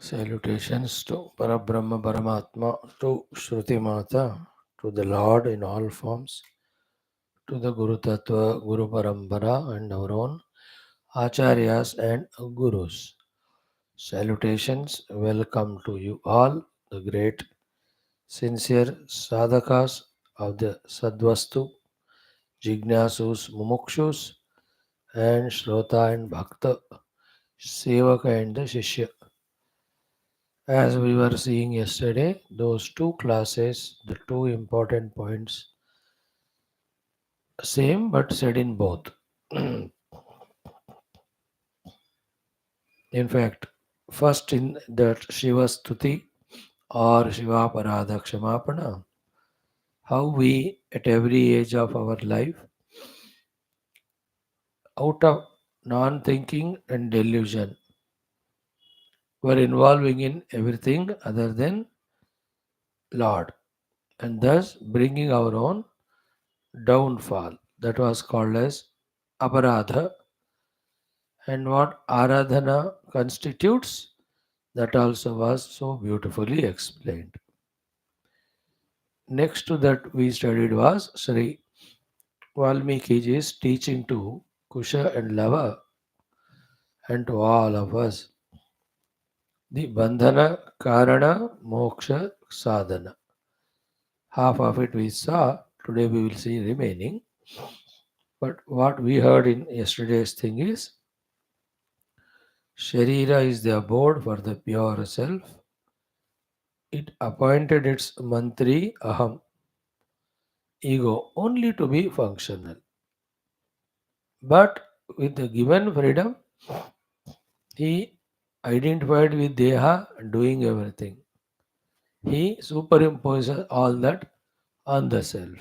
Salutations to Parabrahma Paramatma, to Shruti Mata, to the Lord in all forms, to the Guru Tattva, Guru Parambara, and our own Acharyas and Gurus. Salutations, welcome to you all, the great, sincere sadhakas of the Sadvastu, Jignasus, Mumukshus, and Shrota and Bhakta, Sevaka and the Shishya. As we were seeing yesterday, those two classes, the two important points, same but said in both. In fact, first in that Shiva Stuti or Shiva Parada Kshamapana, how we at every age of our life, out of non thinking and delusion, were involving in everything other than Lord, and thus bringing our own downfall. That was called as aparadha, and what aradhana constitutes, that also was so beautifully explained. Next to that we studied was Sri Valmikiji's teaching to Kusha and Lava and to all of us, the bandhana karana moksha sadhana. Half of it we saw, today we will see remaining. But what we heard in yesterday's thing is Sharira is the abode for the pure self. It appointed its mantri aham, ego, only to be functional. But with the given freedom, he identified with Deha doing everything. He superimposes all that on the self.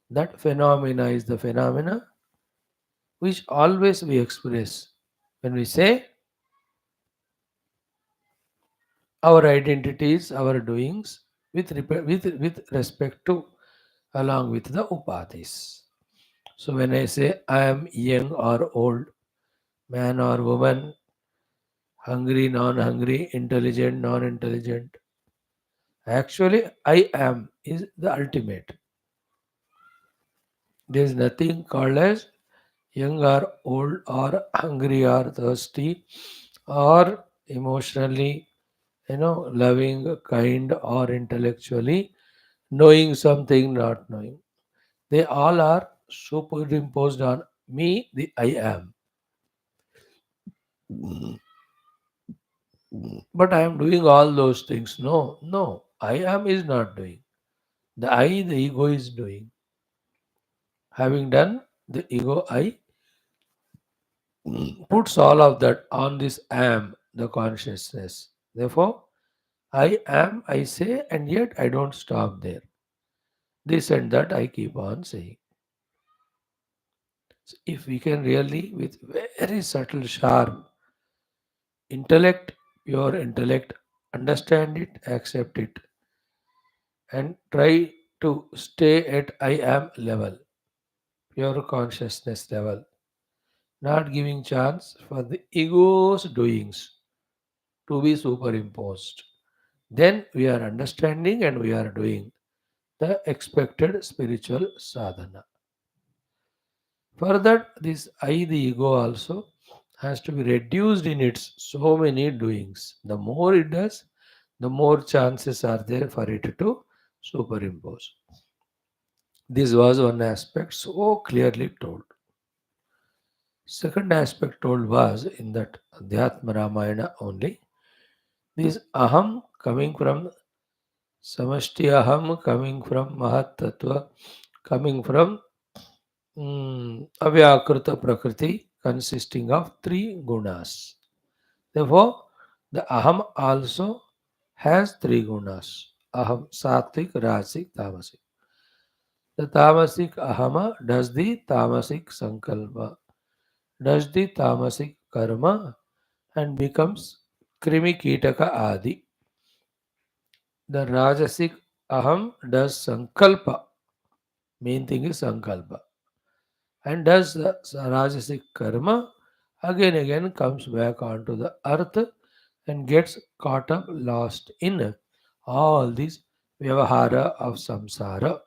That phenomena is the phenomena which always we express when we say our identities, our doings with respect to along with the upadhis. So when I say I am young or old, man or woman, hungry, non-hungry, intelligent, non-intelligent, actually I am is the ultimate. There is nothing called as young or old or hungry or thirsty or emotionally, loving, kind or intellectually knowing something, not knowing. They all are superimposed on me, the I am. But I am doing all those things. No, no. I am is not doing. The ego is doing. Having done, the ego, I puts all of that on this am, the consciousness. Therefore, I am, I say, and yet I don't stop there. This and that I keep on saying. So if we can really, with very subtle, sharp intellect, pure intellect, understand it, accept it, and try to stay at I am level, pure consciousness level, not giving chance for the ego's doings to be superimposed. Then we are understanding and we are doing the expected spiritual sadhana. For that, this I, the ego, also has to be reduced in its so many doings. The more it does, the more chances are there for it to superimpose. This was one aspect so clearly told. Second aspect told was in that Adhyatma Ramayana only. This aham coming from samashti aham, coming from mahat tattva, coming from avyakrita prakriti, consisting of three gunas. Therefore, the aham also has three gunas. Aham, sattvic, rajasic, tamasic. The tamasic ahama does the tamasic sankalpa, does the tamasic karma, and becomes krimi kitaka adi. The rajasic aham does sankalpa, main thing is sankalpa, and does the rajasic karma, again comes back onto the earth and gets caught up, lost in all this vyavahara of samsara,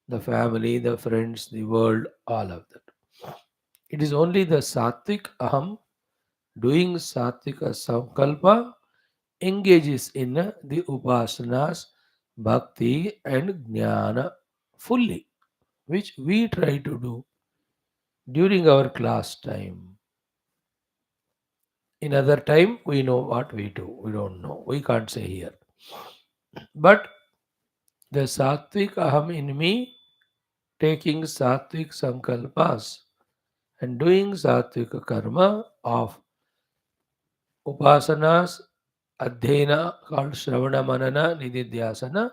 the family, the friends, the world, all of that. It is only the sattvic aham doing sattvika sankalpa engages in the upasanas, bhakti, and jnana fully, which we try to do during our class time. In other time, we know what we do. We don't know. We can't say here. But the sattvic aham in me, taking sattvic sankalpas and doing sattvic karma of upasanas, adhyena called shravana manana nididhyasana,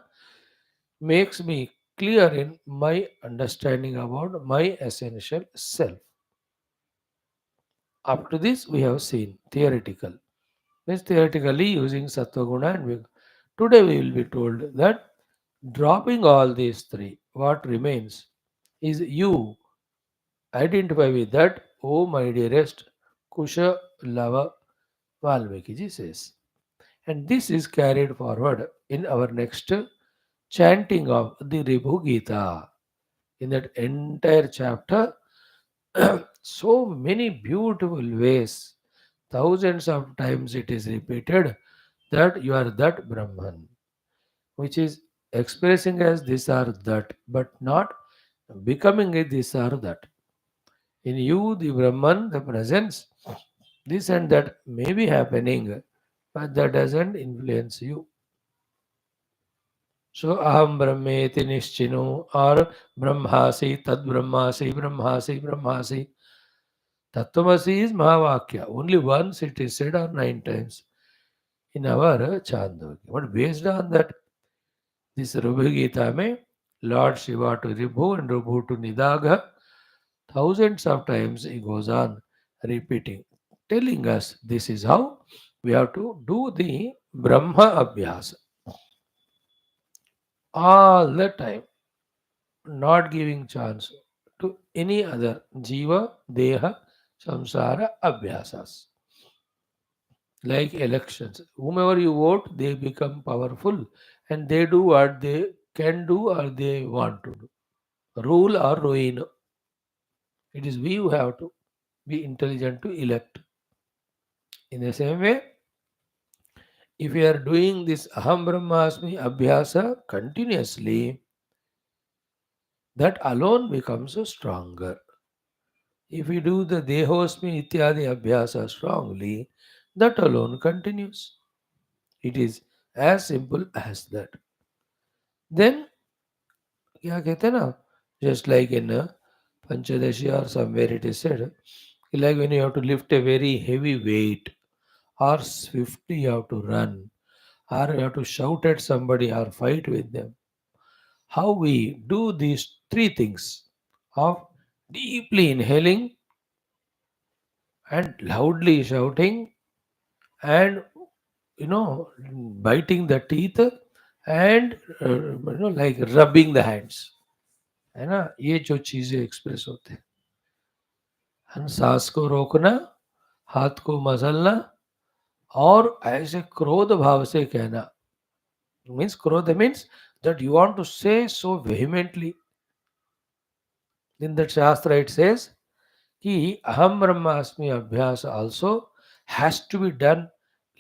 makes me clear in my understanding about my essential self. Up to this, we have seen theoretical. Means theoretically using sattva guna and vig. Today we will be told that dropping all these three, what remains is you. Identify with that, oh my dearest Kusha Lava Valmiki ji says. And this is carried forward in our next chanting of the Ribhu Gita. In that entire chapter, so many beautiful ways, thousands of times it is repeated that you are that Brahman, which is expressing as this or that, but not becoming a this or that. In you, the Brahman, the presence, this and that may be happening, but that doesn't influence you. So, aham brahmeti nischino or brahmasi, tad brahmasi, brahmasi, brahmasi. Tattvamasi is Mahavakya. Only once it is said or 9 times in our Chandogya. But based on that, this Rubhu Gita mein, Lord Shiva to Ribhu and Ribhu to Nidagha, thousands of times he goes on repeating, telling us this is how we have to do the Brahma Abhyasa all the time, not giving chance to any other Jiva, Deha, Samsara Abhyasas. Like elections, whomever you vote, they become powerful and they do what they can do or they want to do. Rule or ruin. It is we who have to be intelligent to elect. In the same way, if we are doing this Aham Brahmasmi Abhyasa continuously, that alone becomes stronger. If we do the Dehosmi Ityadi Abhyasa strongly, that alone continues. It is as simple as that. Then, क्या कहते हैं ना, just like in Panchadashi or somewhere it is said, like when you have to lift a very heavy weight, or swiftly you have to run, or you have to shout at somebody or fight with them. How we do these three things of deeply inhaling and loudly shouting and biting the teeth and like rubbing the hands, है ना, ये जो चीजें express होते हैं, हम सांस को रोकना, हाथ को मसलना और ऐसे क्रोध भाव से कहना, मीन्स क्रोध means that you want to say so vehemently. In that Shastra it says कि aham brahmasmi abhyas also has to be done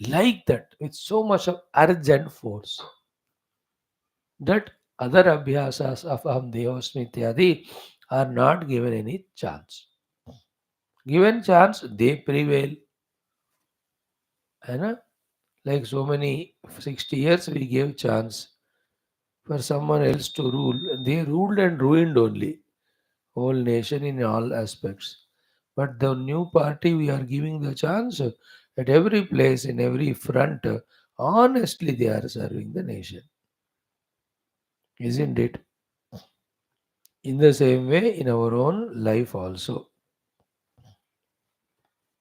like that with so much of urgent force that other abhyasas of aham devasmi ityadi are not given any chance. Given chance, they prevail. है ना? Like so many 60 years we gave chance for someone else to rule. They ruled and ruined only whole nation in all aspects. But the new party we are giving the chance at every place, in every front, honestly they are serving the nation. Isn't it? In the same way, in our own life also.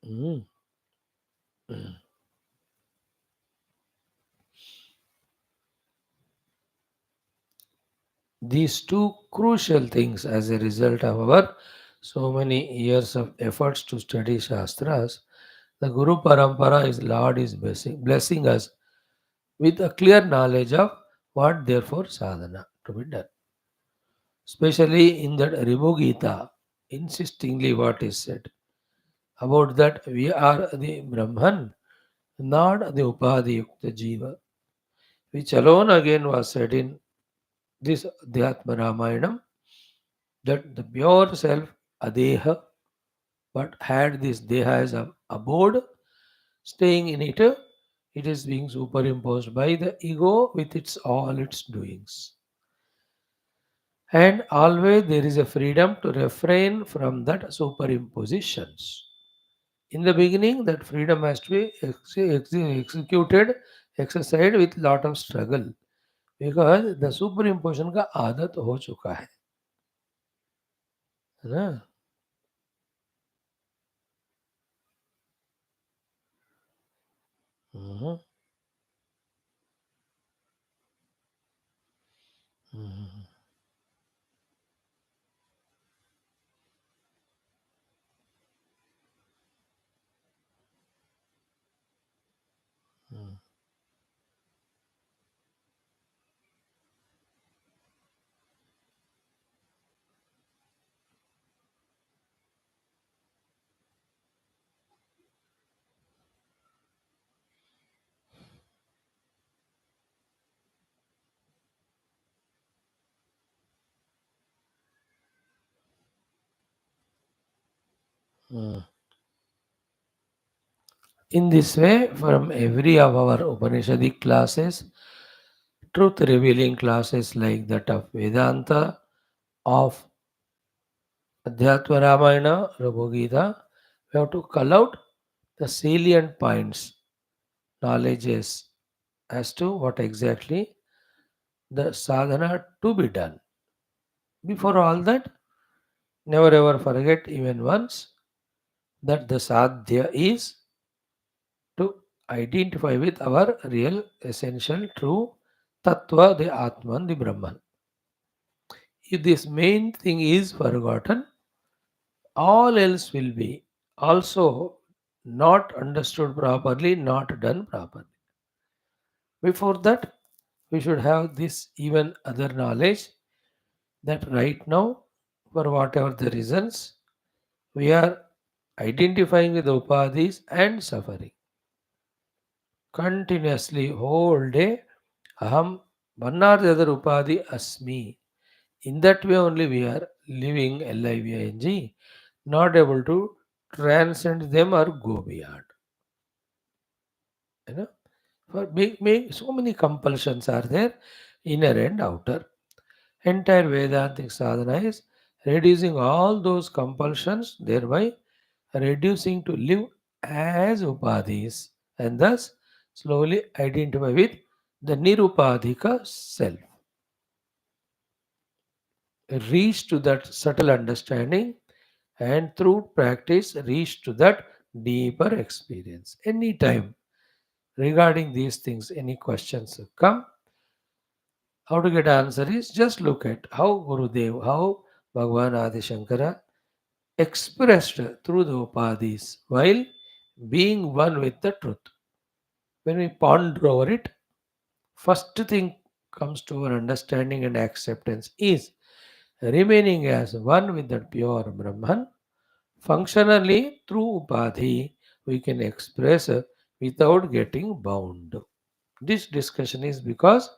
Mm. These two crucial things as a result of our so many years of efforts to study Shastras, The Guru Parampara is Lord is blessing us with a clear knowledge of what therefore sadhana to be done. Especially in that Ribu Gita, insistingly what is said about that we are the Brahman, not the Upadhi Yukta Jiva, which alone again was said in this Adhyatma Ramayanam, that the pure self, Adeha, but had this Deha as a abode, staying in it, it is being superimposed by the ego with its all its doings. And always there is a freedom to refrain from that superimpositions. In the beginning, that freedom has to be executed, exercised with lot of struggle because the superimposition का आदत हो चुका है ना. Mhm, mhm, mhm, mhm. In this way, from every of our Upanishadic classes, truth revealing classes like that of Vedanta, of Adhyatma Ramayana, Raghu Gita, we have to call out the salient points, knowledges as to what exactly the sadhana to be done. Before all that, never ever forget even once that the sadhya is to identify with our real essential true tattva, the Atman, the Brahman. If this main thing is forgotten, all else will be also not understood properly, not done properly. Before that, we should have this even other knowledge that right now, for whatever the reasons, we are identifying with the upadhis and suffering. Continuously, whole day, aham, one or the other upadhi asmi. In that way only we are living living, not able to transcend them or go beyond. You know, for so many compulsions are there, inner and outer. Entire Vedantic sadhana is reducing all those compulsions, thereby reducing to live as upadhis and thus slowly identify with the nirupadhika self. Reach to that subtle understanding and through practice reach to that deeper experience. Anytime regarding these things, any questions come, how to get answer is just look at how Gurudev, how Bhagavan Adi Shankara expressed through the Upadhis while being one with the truth. When we ponder over it, first thing comes to our understanding and acceptance is remaining as one with that pure Brahman. Functionally, through Upadhi, we can express without getting bound. This discussion is because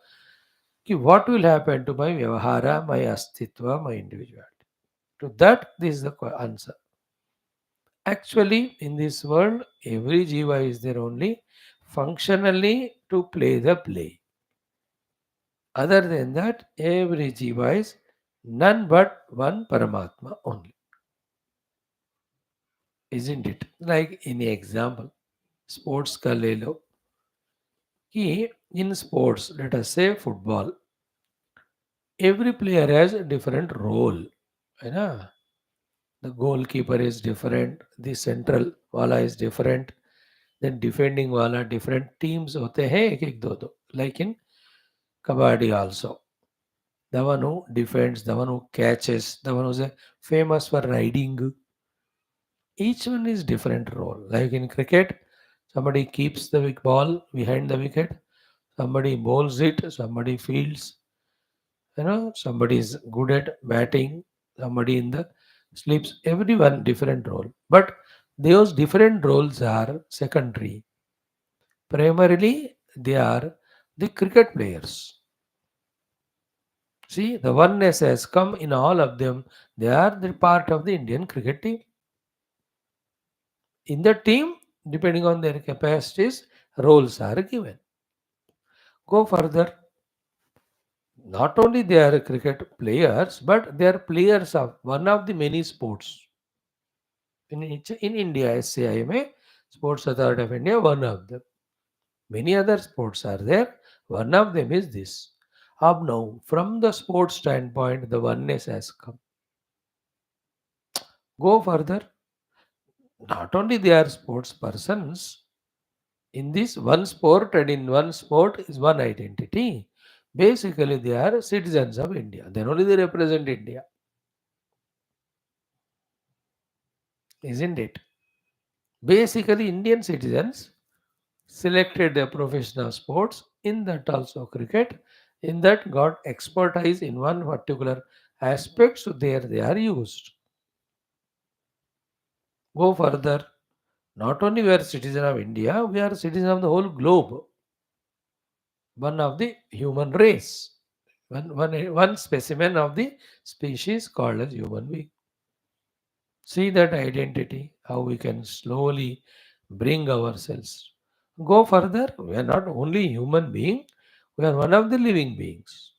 what will happen to my Vyavahara, my Astitva, my individuality? To that, this is the answer. Actually, in this world, every jiva is there only functionally to play the play. Other than that, every jiva is none but one Paramatma only. Isn't it? Like any example, sports ka le lo. Ki in sports, let us say football, every player has a different role. है ना? The goalkeeper is different, the central wala is different, then defending wala different teams होते हैं एक एक दो दो. Like in kabaddi also, the one who defends, the one who catches, the one who's famous for riding, Each one is different role. Like in cricket, somebody keeps the ball behind the wicket, somebody bowls it, somebody fields, somebody is good at batting, somebody in the sleeps, everyone different role. But those different roles are secondary. Primarily, they are the cricket players. See, the oneness has come in all of them. They are the part of the Indian cricket team. In the team, depending on their capacities, roles are given. Go further. Not only they are cricket players, but they are players of one of the many sports. In India, SCIMA, Sports Authority of India, one of them. Many other sports are there. One of them is this. Up now, from the sports standpoint, the oneness has come. Go further. Not only they are sports persons, in this one sport and in one sport is one identity. Basically, they are citizens of India. Then only they represent India, isn't it? Basically, Indian citizens selected their profession of sports, in that also cricket, in that got expertise in one particular aspect, so there they are used. Go further. Not only we are citizen of India, we are citizen of the whole globe, one of the human race, one specimen of the species called as human being. See that identity, how we can slowly bring ourselves. Go further, we are not only human being, we are one of the living beings.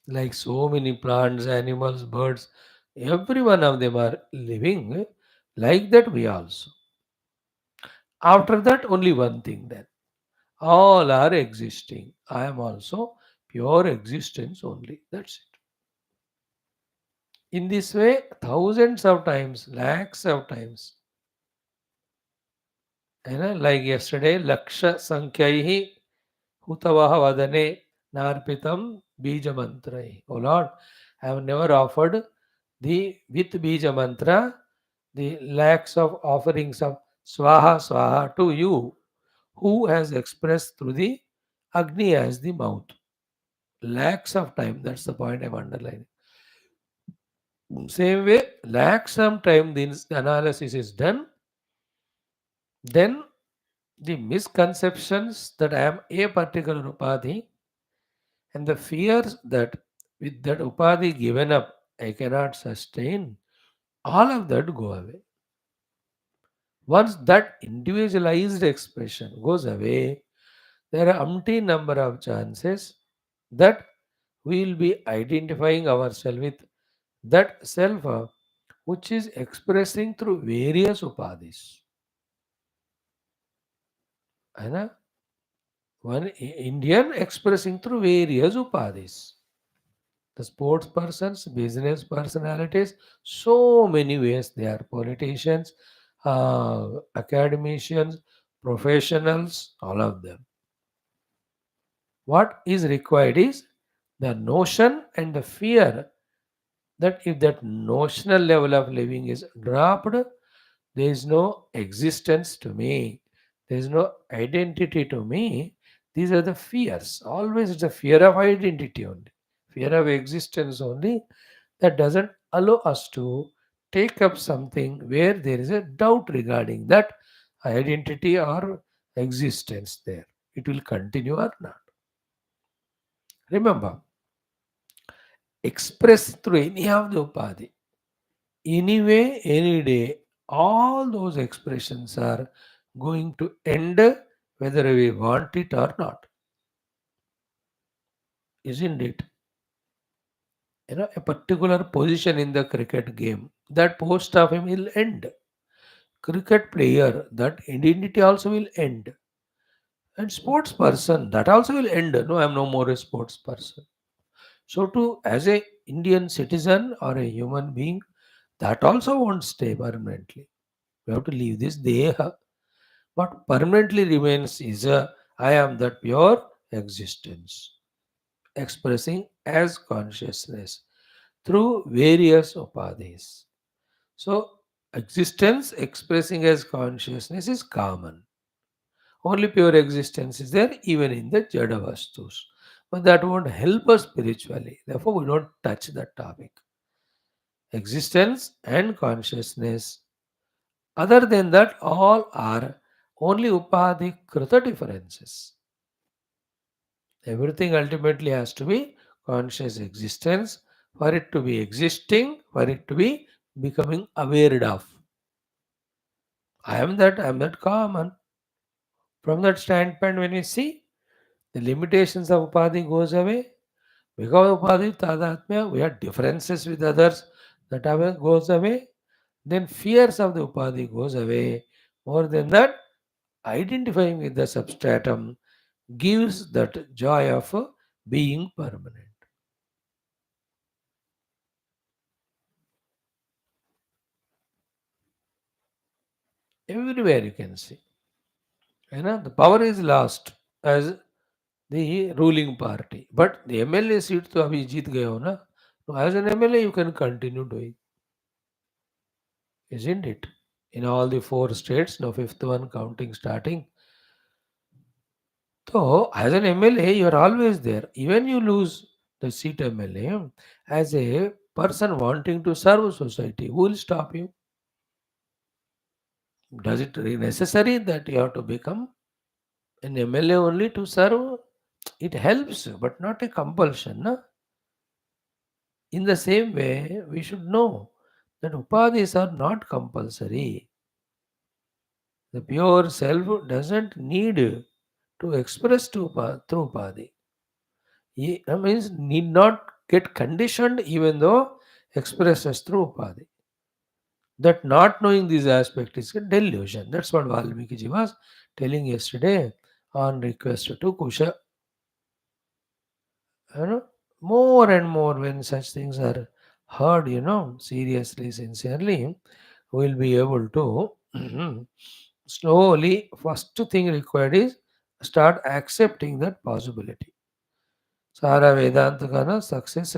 Like so many plants, animals, birds, every one of them are living. Like that we also. After that, only one thing then. All are existing. I am also pure existence only. That's it. In this way, thousands of times, lakhs of times, like yesterday, Laksha Sankhyahi Hutavaha Vadane Narpitam Bija Mantrai. Oh Lord, I have never offered the with Bija Mantra the lakhs of offerings of Swaha Swaha to you, who has expressed through the Agni as the mouth. Lakhs of time, that's the point I'm underlining. Same way, lakhs of time this analysis is done, then the misconceptions that I am a particular upadhi and the fears that with that upadhi given up I cannot sustain, all of that go away. Once that individualized expression goes away, there are umpteen number of chances that we will be identifying ourselves with that self which is expressing through various upadhis. है ना? One Indian expressing through various upadhis. The sports persons, business personalities, so many ways they are politicians, academicians, professionals, all of them. What is required is the notion and the fear that if that notional level of living is dropped, there is no existence to me, there is no identity to me. These are the fears. Always it's a fear of identity only, fear of existence only, that doesn't allow us to take up something where there is a doubt regarding that identity or existence there. It will continue or not. Remember, express through any of the upadhi, anyway, any day, all those expressions are going to end whether we want it or not. Isn't it? A particular position in the cricket game, that post of him will end. Cricket player, that identity also will end. And sports person, that also will end. No, I am no more a sports person. So to as a Indian citizen or a human being, that also won't stay permanently. We have to leave this deha. What permanently remains is a I am that pure existence, expressing as consciousness through various upadhis. So, existence expressing as consciousness is common. Only pure existence is there even in the Jada Vastus. But that won't help us spiritually. Therefore, we don't touch that topic. Existence and consciousness. Other than that, all are only Upadhi Krita differences. Everything ultimately has to be conscious existence for it to be existing, for it to be becoming aware of. I am that common. From that standpoint, when we see the limitations of Upadhi goes away, because of Upadhi Tadatmya, we have differences with others that goes away, then fears of the Upadhi goes away. More than that, identifying with the substratum gives that joy of being permanent. Everywhere you can see. You know, the power is lost as the ruling party. But the MLA seat to abhi jeet gaye ho na. So as an MLA you can continue doing, isn't it? In all the four states, now fifth one counting starting. So as an MLA you are always there. Even you lose the seat MLA, as a person wanting to serve society, who will stop you? Does it necessary that you have to become an MLA only to serve? It helps, but not a compulsion. Na? In the same way, we should know that upadhis are not compulsory. The pure self doesn't need to express through upadhi. That means need not get conditioned even though expresses through upadhi. That not knowing these aspects is a delusion. That's what Valmiki ji was telling yesterday on request to Kusha. You know, more and more when such things are heard, seriously, sincerely, we'll be able to slowly, first thing required is start accepting that possibility. सारा वेदांत का ना success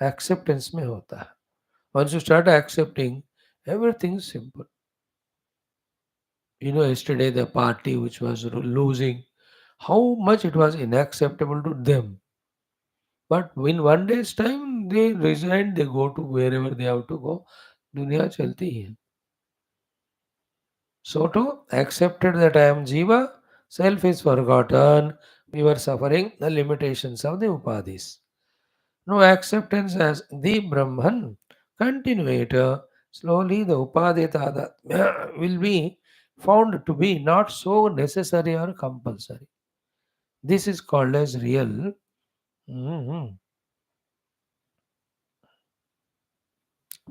acceptance में होता है. Once you start accepting, everything is simple. Yesterday the party which was losing, how much it was unacceptable to them. But in one day's time, they resign, they go to wherever they have to go. दुनिया चलती है. So to accepted that I am Jiva, self is forgotten, we were suffering the limitations of the Upadhis. No acceptance as the Brahman, continuator, slowly the Upadhita will be found to be not so necessary or compulsory. This is called as real mhm,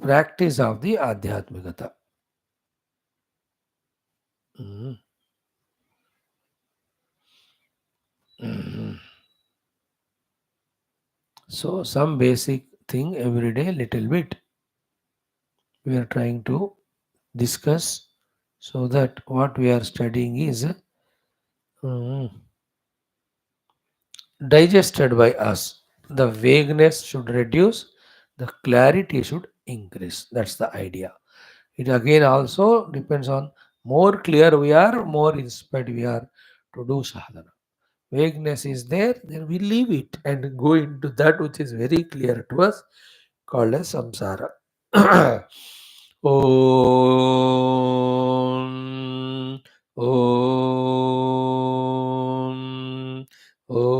practice of the Adhyatmikata. Mhm, mhm. So, some basic thing every day, little bit, we are trying to discuss so that what we are studying is mm, digested by us. The vagueness should reduce, the clarity should increase. That's the idea. It again also depends on more clear we are, more inspired we are to do sadhana. Vagueness is there, then we leave it and go into that which is very clear to us, called as samsara. Om, Om, Om,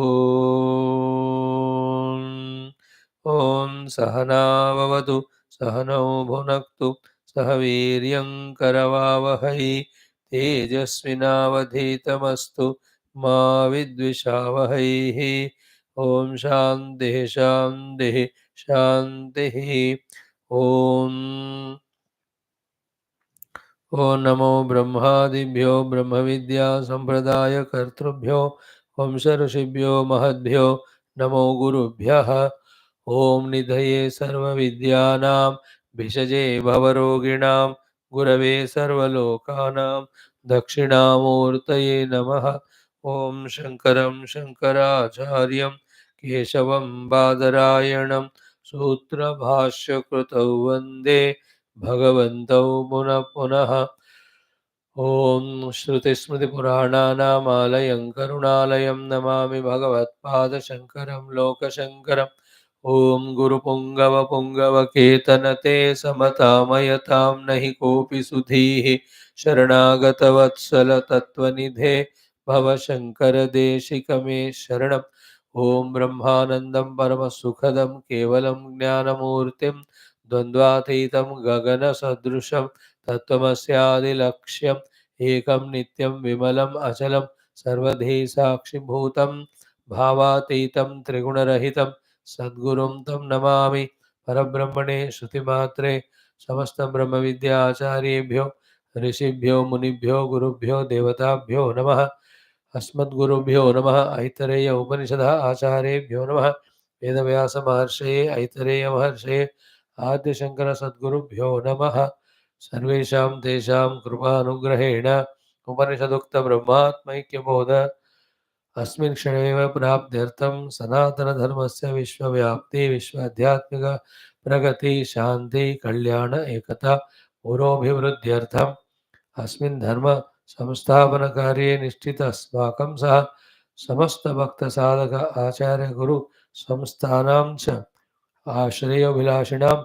Om Sahana Vavatu, Sahano Bhunaktu, Sahaviryam Karavavahai, Tejasvinavadhitamastu, Ma Vidvishavahai. Om Shanti Shanti Shanti. Om ॐ नमो ब्रह्मादिभ्यो ब्रह्मविद्या सम्प्रदायकर्तृभ्यो वंश ऋषिभ्यो महद्भ्यो नमो गुरुभ्यः. ॐ निधये सर्वविद्यानां भिषजे भवरोगिणां गुरवे सर्वलोकानां दक्षिणामूर्तये नमः. ॐ शङ्करं शङ्कराचार्यं केशवं बादरायणं सूत्रभाष्यकृतौ वन्दे भगवन्तौ पुनः पुनः। ॐ श्रुतिस्मृतिपुराणानामालयं करुणालयं नमामि भगवत्पादशङ्करं लोकशङ्करम्। ॐ गुरुपुङ्गवपुङ्गवकेतनते समतामयतां नहि कोऽपि सुधीः शरणागतवत्सल तत्त्वनिधे भव शङ्करदेशिकमे शरणम्। ॐ ब्रह्मानन्दं परमसुखदं केवलं ज्ञानमूर्तिं द्वन्द्वातीतं गगनसदृशं तत्त्वमस्यादिलक्ष्यम् एकं नित्यं विमलम् अचलं सर्वधी साक्षिभूतं भावातीतं त्रिगुणरहितं सद्गुरुं तं नमामि। परब्रह्मणे श्रुतिमात्रे समस्तब्रह्मविद्याचार्येभ्यो ऋषिभ्यो मुनिभ्यो गुरुभ्यो देवताभ्यो नमः। अस्मद्गुरुभ्यो नमः। ऐतरेय उपनिषदः आचार्येभ्यो नमः। वेदव्यासमहर्षये ऐतरेय महर्षये आद्यशङ्करसद्गुरुभ्यो नमः। सर्वेषां तेषां कृपानुग्रहेण उपनिषदुक्तब्रह्मात्मैक्यबोध अस्मिन् क्षणेव प्राप्त्यर्थं सनातनधर्मस्य विश्वव्याप्ति विश्वाध्यात्मिक प्रगति शान्ति कल्याण एकता पुरोभिवृद्ध्यर्थम् अस्मिन् धर्म संस्थापनकार्ये निष्ठित अस्माकं सह समस्तभक्तसाधक आचार्य गुरु संस्थानां च आश्रयोभिलाषिणां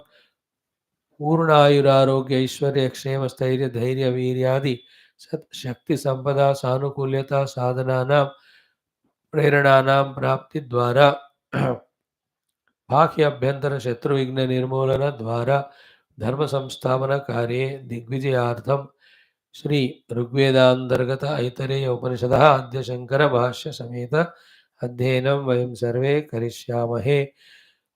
पूर्णायुरारोग्य ऐश्वर्य क्षेम स्थैर्य धैर्य वीर्यादि सत् शक्ति संपदा सानुकूल्यता साधनानां प्रेरणानां प्राप्ति द्वारा बाह्य अभ्यंतर शत्रु विघ्न निर्मूलन द्वारा धर्म संस्थापन कार्ये दिग्विजयार्थम श्री ऋग्वेदांतर्गत ऐतरेय उपनिषदः अद्य शंकर भाष्य समेत अध्ययनं वयं सर्वे करिष्यामहे।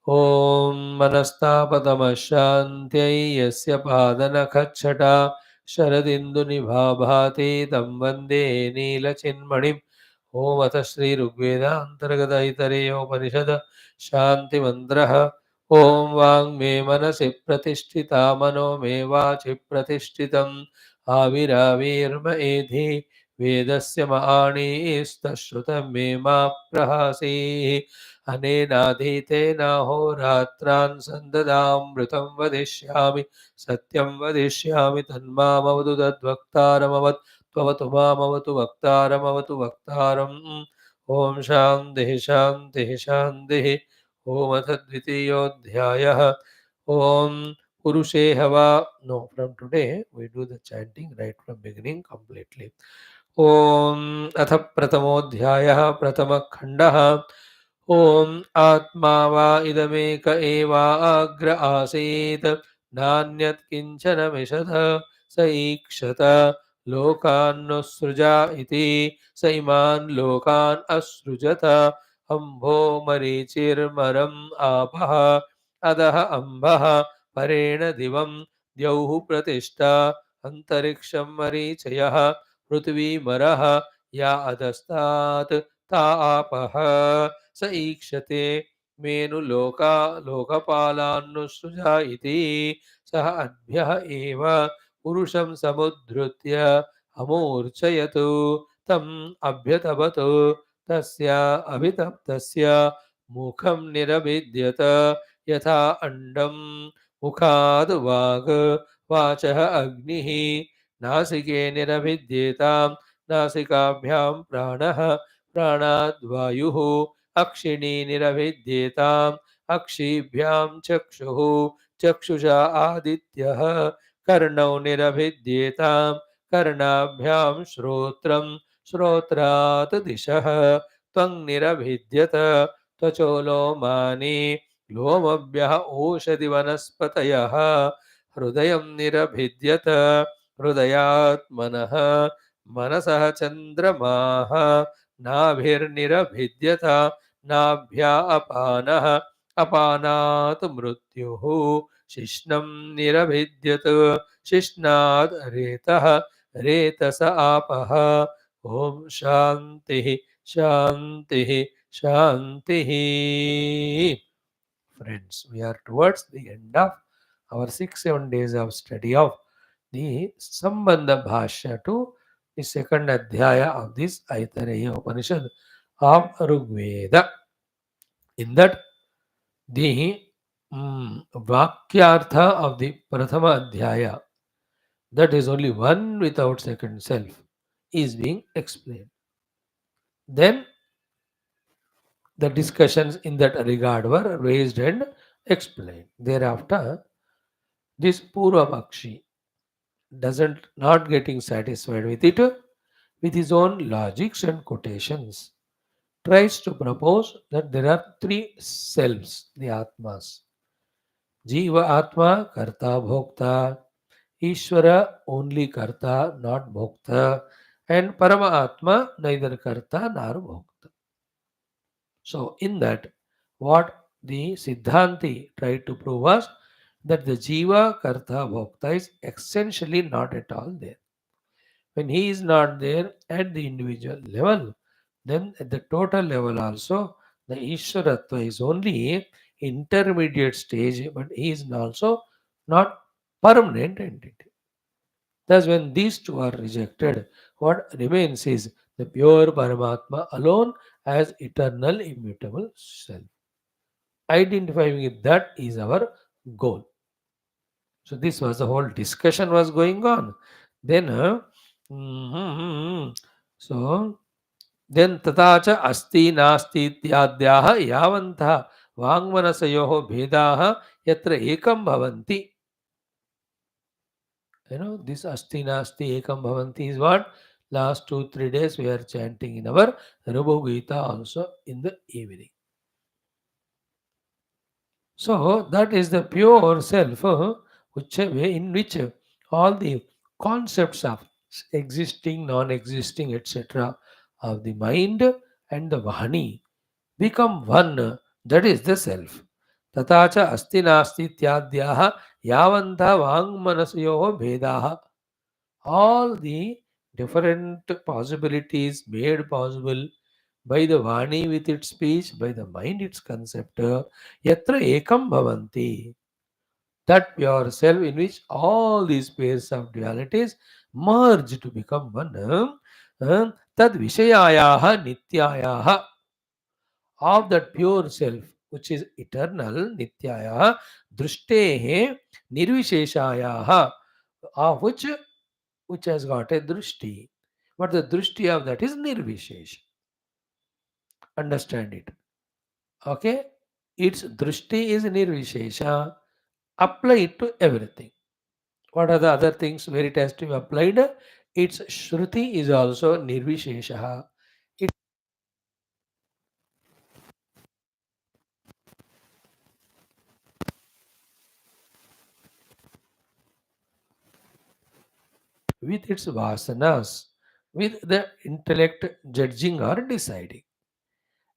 ॐ मनस्तापतमशान्त्यै यस्य पादनखच्छटा शरदिन्दुनिभा भाति तं वन्दे नीलचिन्मणिम्। ॐ अथ श्री ऋग्वेदान्तर्गत ऐतरेयोपनिषद शान्तिमन्त्रः। ॐ वाङ्मे मनसि प्रतिष्ठिता मनो मे वाचि प्रतिष्ठितम् आविराविर्म एधि वेदस्य माणीस्तश्रुतं मे मा प्रहासीः। अनेनाधीतेनाहोरात्रान् सन्ददामृतं वदिष्यामि सत्यं वदिष्यामि तन्मामवतु तद्वक्तारमवत् त्ववतु मामवतु वक्तारमवतु वक्तारम्। ॐ शान्तिः शान्तिः शान्तिः। ॐ अथ द्वितीयोऽध्यायः। ॐ पुरुषे हवा। No, from today we do the chanting right from beginning completely. ॐ अथ प्रथमोऽध्यायः प्रथमखण्डः। ॐ आत्मा वा इदमेक एवाग्र आसीत् नान्यत् किञ्चन मिषथ स ईक्षत लोकान्नुसृजा इति स इमान् लोकान् असृजत। अम्भो मरीचिर्मरम् आपः अधः अम्बः परेण दिवं द्यौः प्रतिष्ठा अन्तरिक्षं मरीचयः पृथ्वीमरः या अधस्तात् ता आपः स ईक्षते मेनु लोकपालान्नुसृजा इति सः अद्भ्यः एव पुरुषं समुद्धृत्य अमूर्छयतु तम् अभ्यतपतु तस्य अभितप्तस्य मुखं निरभिद्यत यथा अंडं मुखाद् वाग् वाचः अग्निः नासिके निरभिद्येतां नासिकाभ्यां प्राणः प्राणाद् वायुः अक्षिणी निरभिद्येताम् अक्षिभ्यां चक्षुः चक्षुषा आदित्यः कर्णौ निरभिद्येतां कर्णाभ्यां श्रोत्रं श्रोत्रात् दिशः त्वं निरभिद्यत त्वचो लोमानि लोमभ्यः ओषधि वनस्पतयः हृदयं निरभिद्यत हृदयात् मनः मनसः चन्द्रमाः नाभिर्निरभिद्यत नाभ्या अपानः अपानात् मृत्युः शिश्नं निरभिद्यत शिश्नात् रेतः रेतस आपः। ॐ शान्तिः शान्तिः शान्तिः। Friends, we are towards the end of our 6-7 days of study of the Sambandha Bhashya to the second Adhyaya of this Aitareya Upanishad of Rigveda. In that, the Vakyartha of the Prathama Adhyaya, that is only one without second self, is being explained. Then the discussions in that regard were raised and explained. Thereafter, this Purvapakshi doesn't not getting satisfied with it, with his own logics and quotations, tries to propose that there are three selves, the Atmas. Jiva Atma, Karta Bhokta, Ishvara only Karta, not Bhokta, and Parama Atma, neither Karta nor Bhokta. So, in that, what the Siddhanti tried to prove was that the Jiva, Karta, Bhokta is essentially not at all there. When he is not there at the individual level, then at the total level also, the Ishwaratva is only intermediate stage, but he is also not permanent entity. Thus, when these two are rejected, what remains is the pure Paramatma alone as eternal, immutable self. Identifying with that is our goal. So this was the whole discussion was going on. Then, mhm, so then tatacha asti nasti ityadyaha yavantah vangmanasayoho bhedaha yatra ekam bhavanti. This asti nasti ekam bhavanti is what last 2 3 days we are chanting in our Rubhu Gita also in the evening. So that is the pure self, in which all the concepts of existing, non-existing, etc., of the mind and the vani become one. That is the self. Tatacha asti nasti tyadyaha yavanta vangmanasyoho bhedaha. All the different possibilities made possible by the Vani with its speech, by the mind its concept, yatra ekam bhavanti. That pure self in which all these pairs of dualities merge to become one. Tad vishayayaha nityayaha, of that pure self which is eternal, nityayaha, drustehe nirvisheshayaha, of which has got a drushti. But the drushti of that is nirvishesh. Understand it. Okay? Its drushti is nirvishesha. Apply it to everything. What are the other things where it has to be applied? Its shruti is also nirvishesha. It with its vasanas, with the intellect judging or deciding.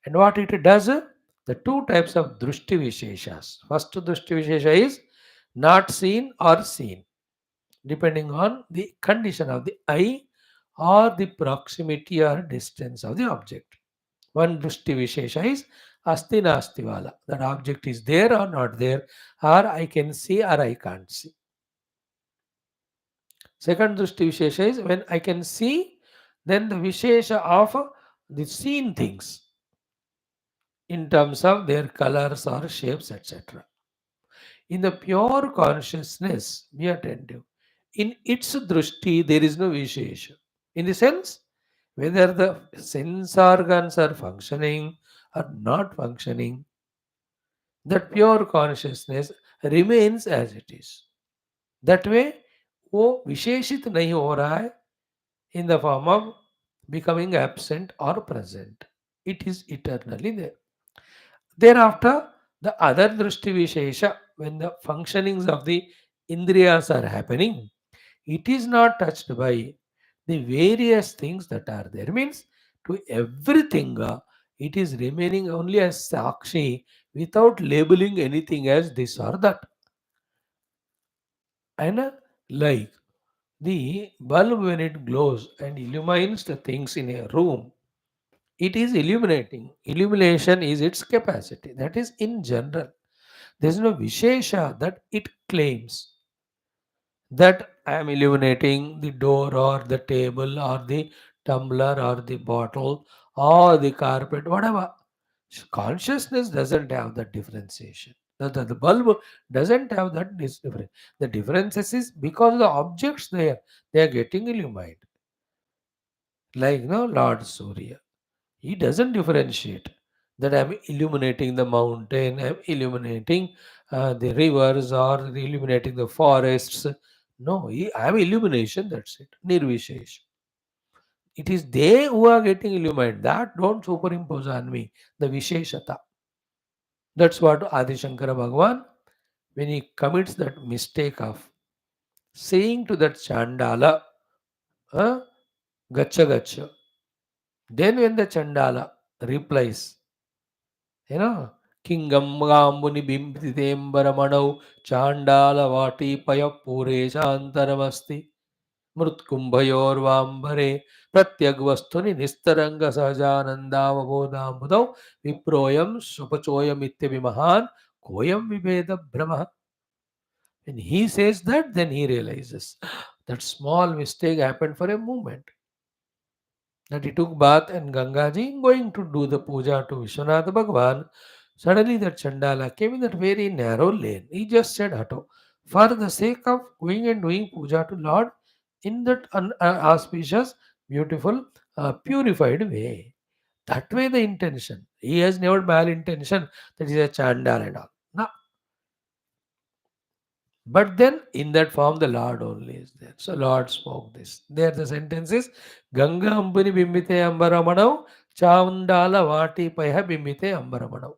And what it does? The two types of drushti visheshas. First drushti vishesha is not seen or seen, depending on the condition of the eye or the proximity or distance of the object. One drushti vishesha is asti nasti wala. That object is there or not there, or I can see or I can't see. Second drushti vishesha is when I can see, then the vishesha of the seen things in terms of their colors or shapes, etc. In the pure consciousness, be attentive. In its drushti, there is no vishesha. In the sense, whether the sense organs are functioning or not functioning, that pure consciousness remains as it is. That way, वो विशेषित नहीं हो रहा है in the form of becoming absent or present. It is eternally there. Thereafter, the other drishti vishesha, when the functionings of the indriyas are happening, it is not touched by the various things that are there. Means to everything, it is remaining only as sakshi without labeling anything as this or that. And like the bulb when it glows and illumines the things in a room, it is illuminating. Illumination is its capacity. That is in general. There is no Vishesha that it claims that I am illuminating the door or the table or the tumbler or the bottle or the carpet, whatever. Consciousness doesn't have that differentiation. The bulb doesn't have that difference. The differences is because the objects there, they are getting illumined. Like Lord Surya. He doesn't differentiate that I'm illuminating the mountain, I'm illuminating the rivers, or illuminating the forests. No, I'm illumination, that's it. Nirvishesh. It is they who are getting illuminated. That don't superimpose on me, the Visheshata. That's what Adi Shankara Bhagavan, when he commits that mistake of saying to that Chandala, Gacha Gacha. Then when the Chandala replies, you know, Kingambuni Bimbidembaramano Chandala Vati Paya Pure Shantaramasti Mrutkumbhayorvambare Pratyagvastuni Nistaranga Sahajanandavabodhamudau Viproyam Supachoyam Ityavimahan Koyam Viveda Brahma. When he says that, then he realizes that small mistake happened for a moment. That he took bath and Gangaji going to do the puja to Vishwanath Bhagwan. Suddenly that Chandala came in that very narrow lane. He just said Hato. For the sake of going and doing puja to Lord in that auspicious, beautiful, purified way. That way the intention. He has never malintention that he is a Chandala and all. No. But then in that form the Lord only is there. So Lord spoke this. There the sentence is Ganga Ambuni Bimbite Ambaramanau Chandala Vati Paya Bimbite Ambaramanau.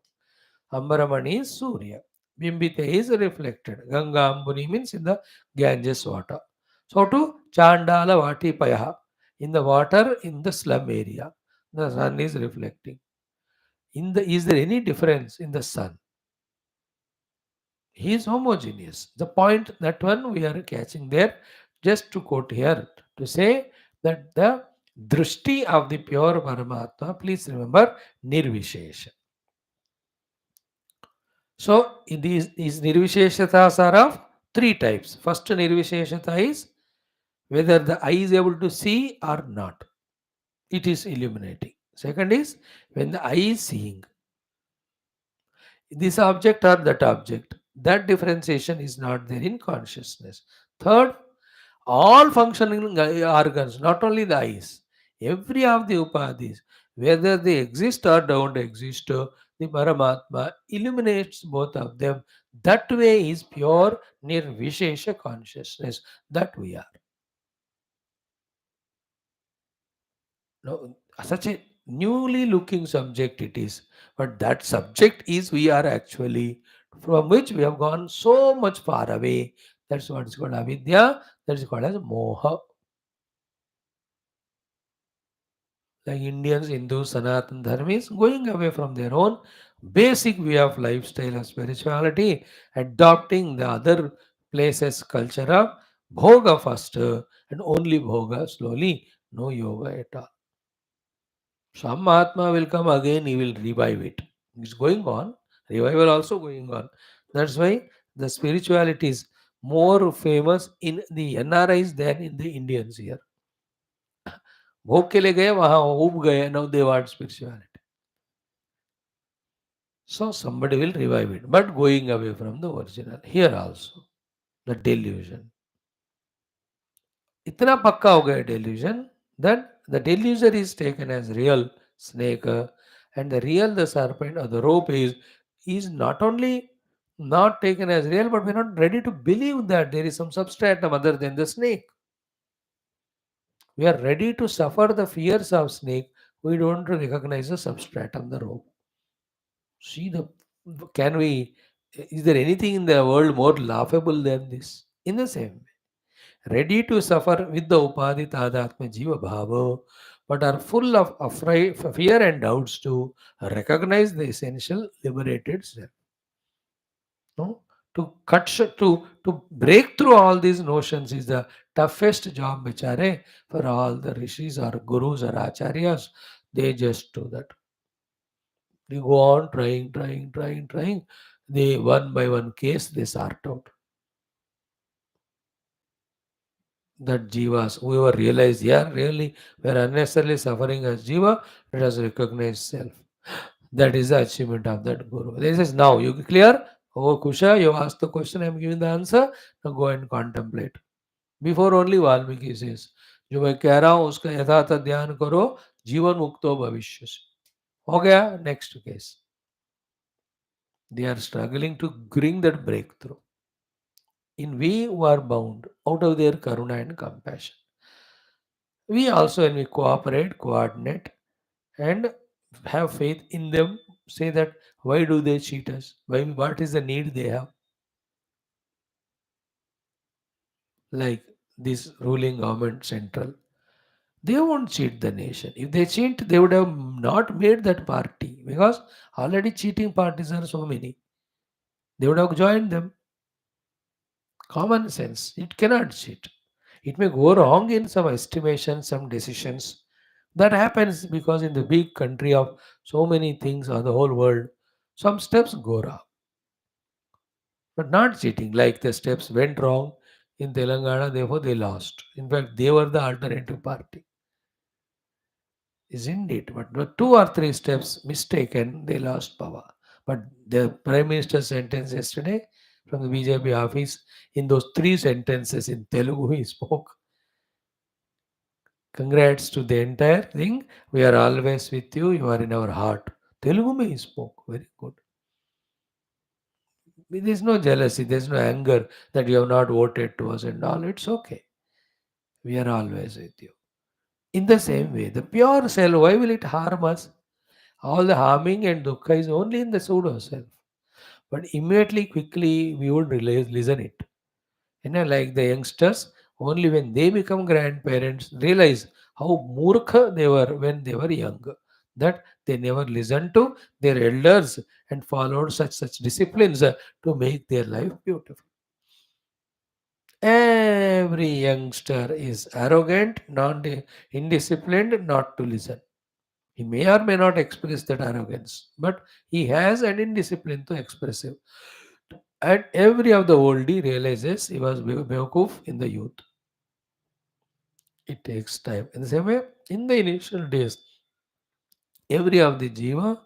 Ambaramani is Surya. Bimbite is reflected. Ganga Ambuni means in the Ganges water. So to Chandala Vati Paya, in the water in the slum area, the sun is reflecting. Is there any difference in the sun? He is homogeneous. The point that one we are catching there, just to quote here, to say that the drishti of the pure Paramatma, please remember, nirvishesha. So, in these nirvisheshatas are of three types. First nirvisheshata is whether the eye is able to see or not. It is illuminating. Second is when the eye is seeing. This object or that object. That differentiation is not there in consciousness. Third, all functioning organs, not only the eyes, every of the upadhis, whether they exist or don't exist, the Paramatma illuminates both of them. That way is pure nirvishesha consciousness that we are. No, such a newly looking subject it is, but that subject is we are actually, from which we have gone so much far away. That's what is called avidya, that is called as moha. Like Indians, Hindus, Sanatan Dharmis, going away from their own basic way of lifestyle of spirituality, adopting the other places culture of bhoga first, and only bhoga slowly, no yoga at all. Some Atma will come again, he will revive it. It's going on, revival also going on. That's why the spirituality is more famous in the NRIs than in the Indians here. भोग के लिए गए वहां उब गए, now they want spirituality. So somebody will revive it, but going away from the original. Here also, the delusion. इतना पक्का हो गया delusion that the deluser is taken as real snake, and the real the serpent or the rope is not only not taken as real, but we're not ready to believe that there is some substratum other than the snake. We are ready to suffer the fears of snake. We don't recognize the substratum, the rope. See the can we is there anything in the world more laughable than this? In the same way, ready to suffer with the upadhi tadatma jiva bhava, but are full of fear and doubts to recognize the essential liberated self. No? To break through all these notions is the toughest job, bichare, for all the rishis or gurus or acharyas. They just do that. They go on trying. They one by one case they sort out. That jivas, whoever realize, yeah, really, we're unnecessarily suffering as jiva, let us recognize self. That is the achievement of that guru. This is now, you clear? Oh, Kusha, you asked the question, I am giving the answer. Now go and contemplate. Before only Valmiki says, जो मैं कह रहा हूँ उसका यथार्थ ध्यान करो, जीवन मुक्त हो भविष्य से. हो गया. Next case. They are struggling to bring that breakthrough. In we who are bound out of their karuna and compassion. We also, when we cooperate, coordinate, and have faith in them, say that why do they cheat us? Why? What is the need they have? Like this ruling government central, they won't cheat the nation. If they cheat, they would have not made that party because already cheating parties are so many. They would have joined them. Common sense. It cannot cheat. It may go wrong in some estimations, some decisions. That happens because in the big country of so many things on the whole world, some steps go wrong. But not cheating. Like the steps went wrong in Telangana, therefore they lost. In fact, they were the alternative party. Isn't it? But two or three steps mistaken, they lost power. But the Prime Minister sentence yesterday from the BJP office, in those three sentences in Telugu, he spoke. Congrats to the entire thing. We are always with you. You are in our heart. Telugu mein he spoke. Very good. There's no jealousy. There's no anger that you have not voted to us and all. It's okay. We are always with you. In the same way, the pure self, why will it harm us? All the harming and dukkha is only in the pseudo self. But immediately, quickly, we would realize, listen it. Like the youngsters, only when they become grandparents, realize how murkha they were when they were young. That they never listened to their elders and followed such disciplines to make their life beautiful. Every youngster is arrogant, non indisciplined, not to listen. He may or may not express that arrogance, but he has an indiscipline to express it. And every of the oldie realizes he was Bewakoof in the youth. It takes time. In the same way, in the initial days, every of the jiva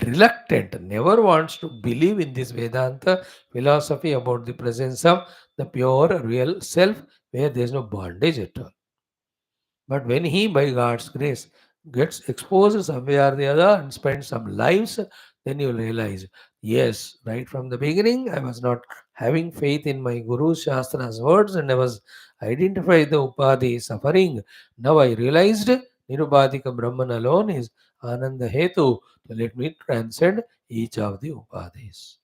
reluctant, never wants to believe in this Vedanta philosophy about the presence of the pure real self where there is no bondage at all. But when he, by God's grace, gets exposed somewhere or the other and spends some lives, then you realize, yes, right from the beginning, I was not having faith in my Guru's Shastra's words and I was identified the Upadhi suffering. Now I realized Nirupadhika Brahman alone is Ananda Hetu to let me transcend each of the Upadhis.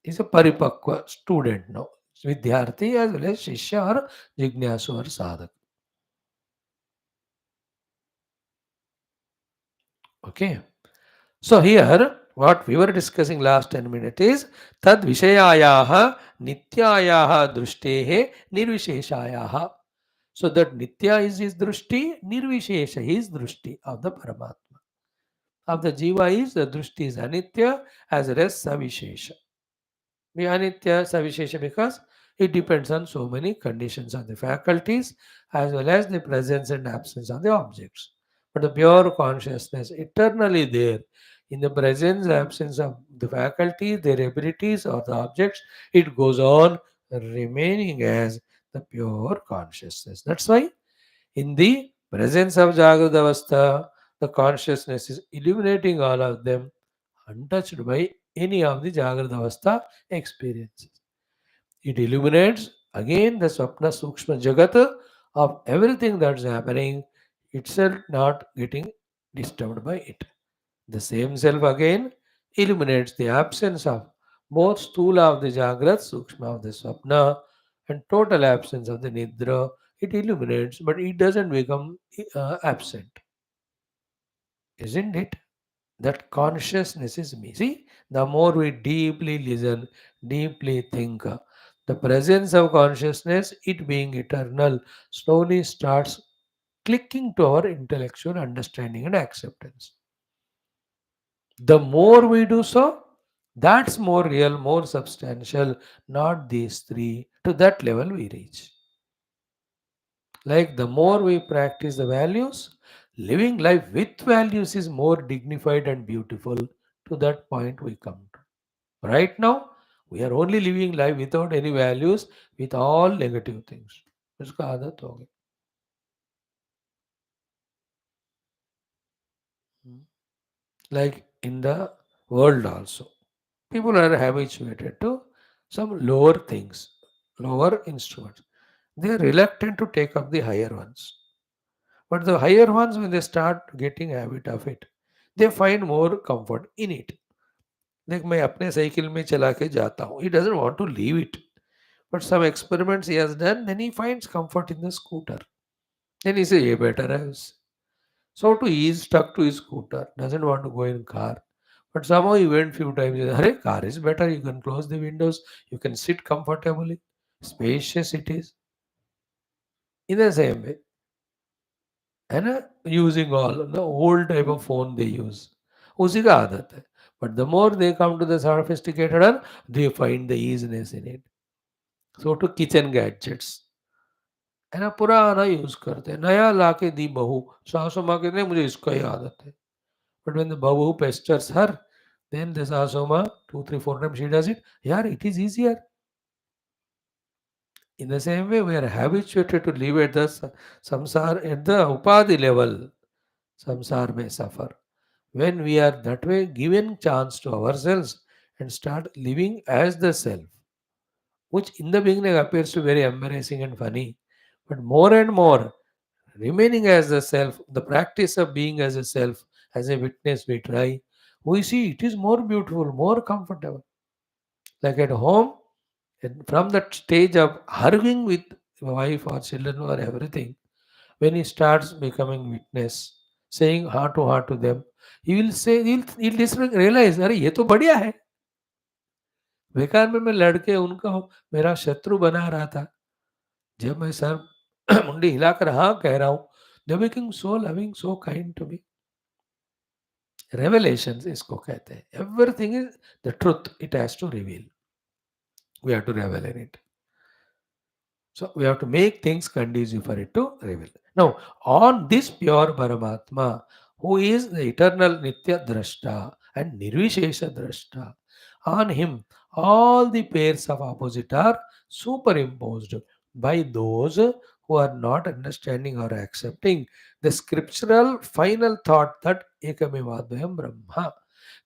Is a Paripakwa student now. Vidyarthi as well as Shishya or Jignasu or Sadhak. Okay. So here, what we were discussing last 10 minutes is tad vishayayaha nityayaha drustehe nirvisheshayaha. So that nitya is his drushti, nirvishesha is drushti of the Paramatma. Of the jiva is the drushti is anitya as well as savishesha. Anitya Savishesha because it depends on so many conditions of the faculties as well as the presence and absence of the objects. But the pure consciousness eternally there in the presence absence of the faculties, their abilities or the objects, it goes on remaining as the pure consciousness. That's why in the presence of Jagrada Avastha, the consciousness is illuminating all of them untouched by any of the Jagrada Avastha experiences. It illuminates again the Swapna Sukshma Jagat of everything that's happening, itself not getting disturbed by it. The same self again illuminates the absence of both Stula of the Jagrat, Sukshma of the Swapna, and total absence of the Nidra. It illuminates, but it doesn't become absent, isn't it? That consciousness is me. See, the more we deeply listen, deeply think, the presence of consciousness, it being eternal, slowly starts clicking to our intellectual understanding and acceptance. The more we do so, that's more real, more substantial, not these three. To that level we reach. Like the more we practice the values, living life with values is more dignified and beautiful. To that point we come to. Right now, we are only living life without any values, with all negative things. इसका आदत हो गई. Like in the world also, people are habituated to some lower things, lower instruments. They are reluctant to take up the higher ones. But the higher ones, when they start getting habit of it, they find more comfort in it. देख मैं अपने cycle में चला के जाता हूँ. He doesn't want to leave it. But some experiments he has done, then he finds comfort in the scooter. Then he says, ये better है उससे. So to he is stuck to his scooter, doesn't want to go in car. But somehow he went few times. He said, "Arey, car is better. You can close the windows. You can sit comfortably. Spacious it is." In the same way, and using all the old type of phone they use. उसी का आदत है. But the more they come to the sophisticated one, they find the easiness in it. So to kitchen gadgets. है ना पुराना use करते हैं नया लाके दी बहू सासू माँ कहते हैं मुझे इसका ही आदत है but when the bahu pesters her then the sasu ma 2 3 4 times she does it yeah it is easier in the same way we are habituated to live at the samsar at the upadhi level samsar may suffer when we are that way given chance to ourselves and start living as the self which in the beginning appears to be very embarrassing and funny but more and more remaining as the self, the practice of being as a self, as a witness, we try, we see it is more beautiful, more comfortable. Like at home, and from that stage of arguing with wife or children or everything, when he starts becoming witness, saying heart to them, he will say, he'll realize, अरे ये तो बढ़िया है. बेकार में मैं लड़के उनका मेरा शत्रु बना रहा था. जब मैं सर मुंडी हिलाकर हाँ कह रहा हूँ, they're becoming so loving, so kind to me. Revelations इसको कहते हैं. Everything is the truth. It has to reveal. We have to revel in it. So we have to make things conducive for it to reveal. Now, on this pure Paramatma, who is the eternal Nitya Drashta and Nirvishesha Drashta, on him all the pairs of opposite are superimposed by those who are not understanding or accepting the scriptural final thought that Ekamevadvayam Brahma.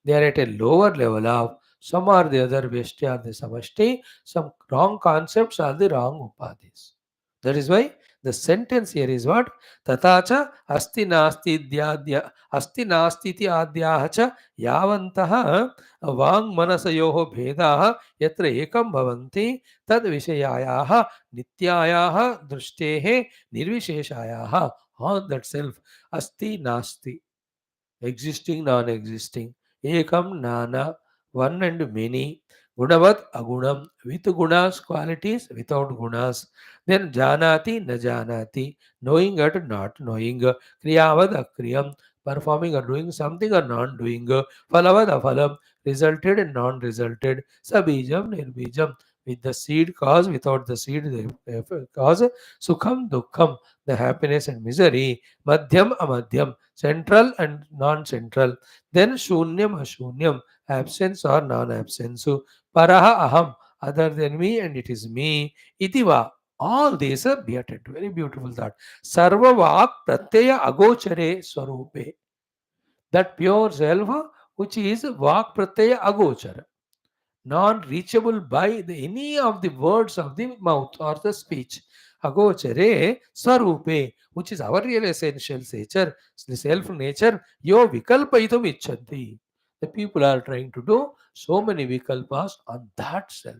They are at a lower level of some are the other Veshti are the Samashti, some wrong concepts are the wrong Upadhis. That is why the sentence here is what? Tatacha asti nasti iti adhyaha cha yavantaha vang manasayoho bhedaha yatra ekam bhavanti tad vishayayaha nityayaha drustehe nirvisheshayaha on that self asti nasti existing, non-existing, ekam, nana, one and many, gunavat, agunam, with gunas, qualities, without gunas, then janati, na janati, knowing or not knowing, kriyavad, akriyam, performing or doing something or not doing, phalavad, aphalam, resulted and non-resulted, sabijam, nirbijam, with the seed cause, without the seed cause, sukham, dukkham, the happiness and misery, madhyam, amadhyam, central and non-central, then shunyam ashunyam, absence or non-absence, so paraha aham, other than me and it is me, itiva. All these are beated. Very beautiful thought. Sarva vak pratyaya agochare swarupe. That pure self which is vak pratyaya agochara, non-reachable by any of the words of the mouth or the speech. Agochare sarupe, which is our real essential nature, the self-nature, yo vikalpaitum icchanti. The people are trying to do so many vikalpas on that self.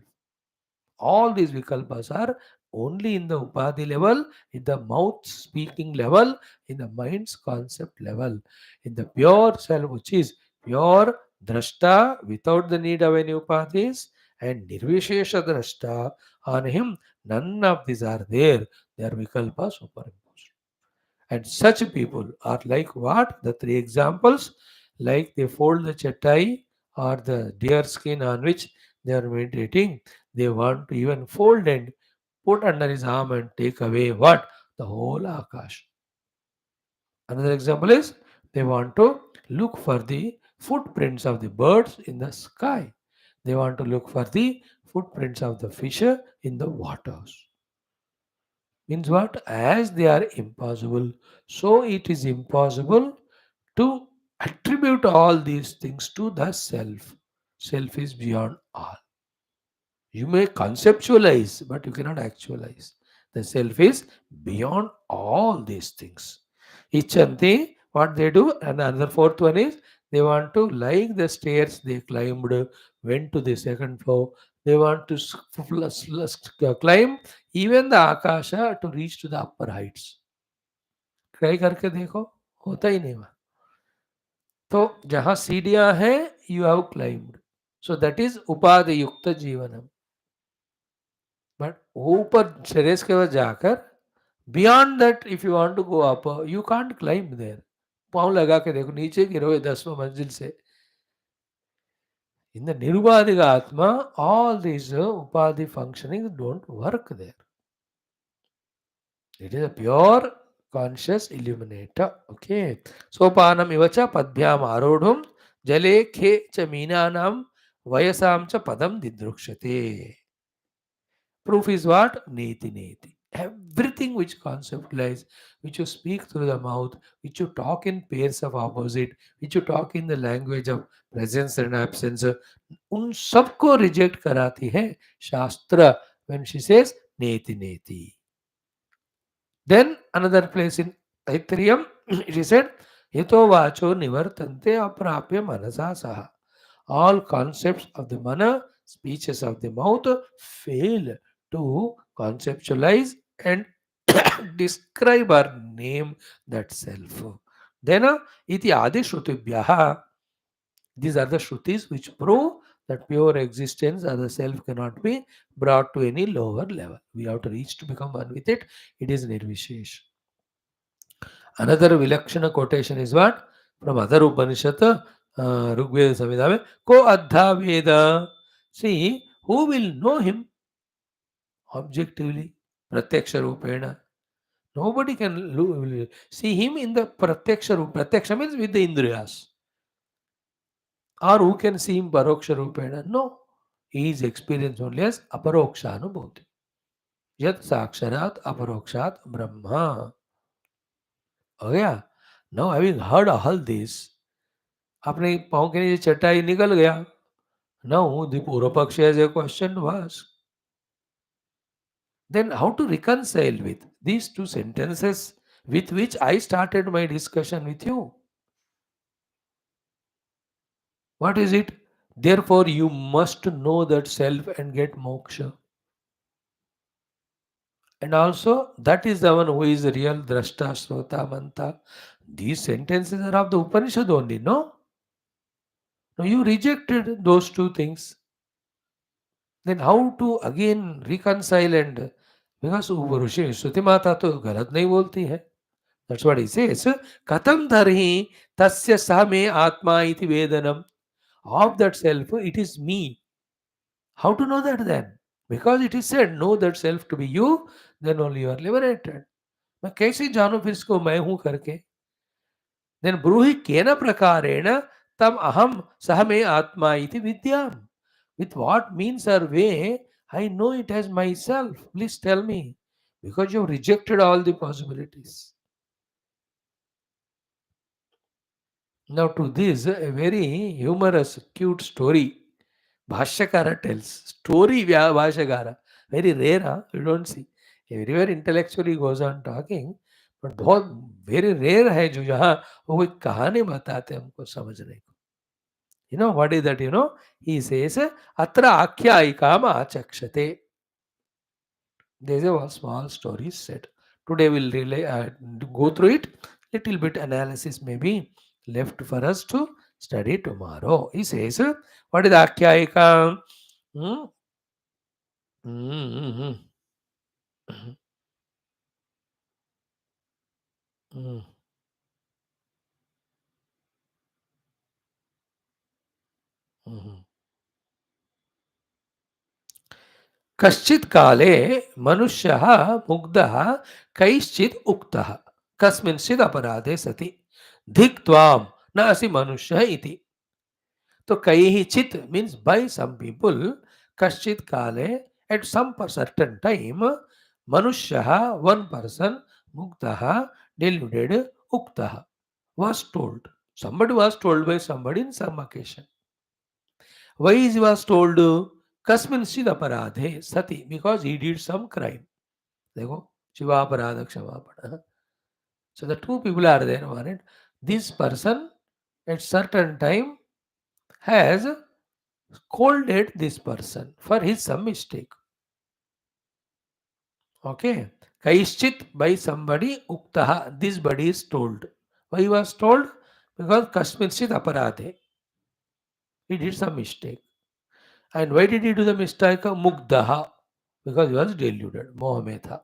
All these vikalpas are only in the upadhi level, in the mouth speaking level, in the mind's concept level, in the pure self, which is pure drashta without the need of any upadhis, and nirvishesha drashta on him. None of these are there. They are vikalpas superimposed. And such people are like what? The three examples, like they fold the chattai or the deer skin on which they are meditating. They want to even fold and put under his arm and take away what? The whole Akash. Another example is they want to look for the footprints of the birds in the sky. They want to look for the footprints of the fish in the waters. Means what? As they are impossible, so it is impossible to attribute all these things to the self. Self is beyond all. You may conceptualize, but you cannot actualize. The self is beyond all these things. Ichanti, what they do, and another fourth one is they want to, like the stairs they climbed, went to the second floor. They want to climb even the akasha to reach to the upper heights. Try करके देखो, होता ही नहीं वहाँ. तो जहाँ सीढ़ियाँ हैं, you have climbed. So that is उपाधि युक्त जीवनम. बट ऊपर टेरेस के पास जाकर beyond that if you want to go up you can't climb there. पाँव लगा के देखो, नीचे गिरोगे 10वें मंजिल से. इन द निरुपाधिक आत्मा all these upadhi functioning don't work there. It is a pure conscious illuminator. Okay. Sopanam ivacha padbhyam arodhum jale khe cha meenanam vayasam cha padam didrukshate. Proof is what? Neti neti. Everything which conceptualize, which you speak through the mouth, which you talk in pairs of opposite, which you talk in the language of presence and absence, उन सबको reject कराती है शास्त्र when she says neti neti. Then another place in Aitareya, it is said, Yato vacho nivartante aprapya manasa saha. All concepts of the mana, speeches of the mouth, fail to conceptualize and describe or name that self. Then, iti adi shrutibhyaha. These are the shrutis which prove that pure existence or the self cannot be brought to any lower level. We have to reach to become one with it. It is nirvishesh. Another Vilakshana quotation is what? From other Upanishad, Rigveda Samhita, Ko Adha Veda. See, who will know him objectively? Pratyaksha Rupena. Nobody can see him in the Pratyaksha Rupa. Pratyaksha means with the Indriyas. Or who can see him Paroksha Rupena? No. He is experienced only as Aparoksha Anubhuti. Yat Saksharat Aparokshat Brahma. Oh yeah. Now having heard all this, अपने पाँव के नीचे चटाई निकल गया. Now the Purva Paksha has a question to ask. Then how to reconcile with these two sentences with which I started my discussion with you? What is it? Therefore, you must know that self and get moksha. And also, that is the one who is the real drashta, srota, manta. These sentences are of the Upanishad only, no? No, you rejected those two things. Then how to again reconcile and because ऋषि श्रुति माता तो गलत नहीं बोलती है. That's what he says. Katam dharhi tasya same atma iti vedanam. Of that self, it is me. How to know that then? Because it is said, know that self to be you, then only you are liberated. मैं कैसे जानूं फिर इसको मैं हूं करके? Then ब्रूहि केन प्रकारेण तम अहम सह मे आत्मा इति विद्याम. With what means or way I know it as myself? Please tell me. Because you have rejected all the possibilities. Now to this, a very humorous, cute story Bhashyakara tells. Story Bhashyakara. Very rare, huh? You don't see. Everywhere intellectually goes on talking. But बहुत very rare है जो यहाँ वो कोई कहानी बताते हमको समझने को. You know what is that? You know, he says, "Atra akhyayikam achakshate." There's a small story set. Today we'll really go through it. Little bit analysis maybe left for us to study tomorrow. He says, "What is akhyayikam?" Hmm? Hmm. Hmm. Hmm. Hmm. कश्चित् काले मनुष्यः मुग्धः कैश्चित् उक्तः कस्मिंश्चित् अपराधे सति धिक् त्वां न असि मनुष्यः इति. So kaihi chit means by some people, kaschit kale, at some certain time, manushyaha, one person, muktaha, deluded, uktaha, was told. Somebody was told by somebody in some occasion. Why he was told? Kasmin sid aparadhe sati, because he did some crime. देखो शिवा अपराध Kshamapana. So the two people are there on it. This person at certain time has scolded this person for his some mistake. Okay. Kaischit by somebody uktaha. This body is told. Why he was told? Because kasminchit aparadhe. He did some mistake. And why did he do the mistake? Mugdaha. Because he was deluded. Mohametha.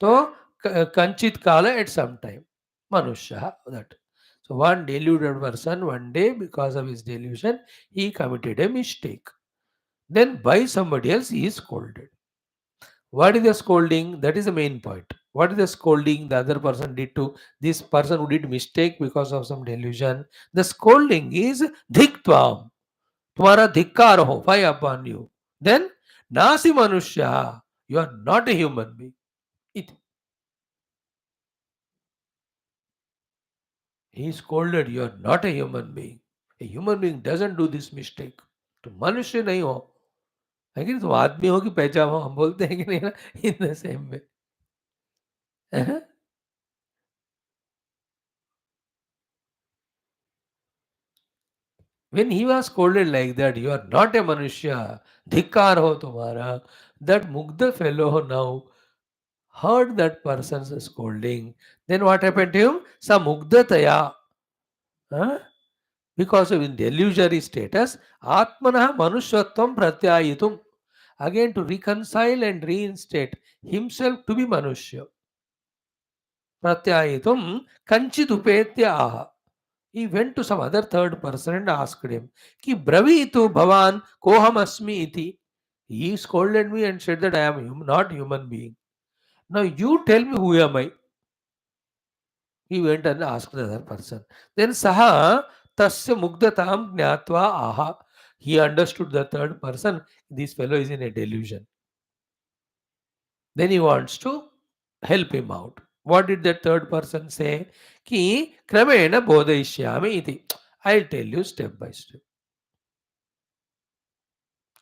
So kanchit kala at some time. Manushya. That. So one deluded person one day because of his delusion he committed a mistake. Then by somebody else he is scolded. What is the scolding? That is the main point. What is the scolding the other person did to this person who did mistake because of some delusion? The scolding is dhiktvam. तुम्हारा धिक्कार हो, fie upon you. Then nasi manushya. You are not a human being. It, he scolded, you are not a human being. A human being doesn't do this mistake. तुम मनुष्य नहीं हो. है कि नहीं? तुम आदमी हो कि पहचान हो, हम बोलते हैं कि नहीं ना, in the same way. When he was scolded like that, you are not a manushya, धिक्कार हो तुम्हारा, that Mugdha fellow now heard that person's scolding. Then what happened to him? Sa Mugdhataya. Huh? Because of in the illusory status, Atmanah Manushyattvam Pratyayitum. Again to reconcile and reinstate himself to be Manushya. Pratyayitum Kanchit Upetya aha. He went to some other third person and asked him, Ki Bravitu Bhavan Koham Asmi iti. He scolded me and said that I am not human being. Now you tell me who am I? He went and asked the other person. Then Saha Tasya Mugdatam Gnatva Aha. He understood the third person. This fellow is in a delusion. Then he wants to help him out. What did that third person say? Ki Kramena Bodhishyami iti. I'll tell you step by step.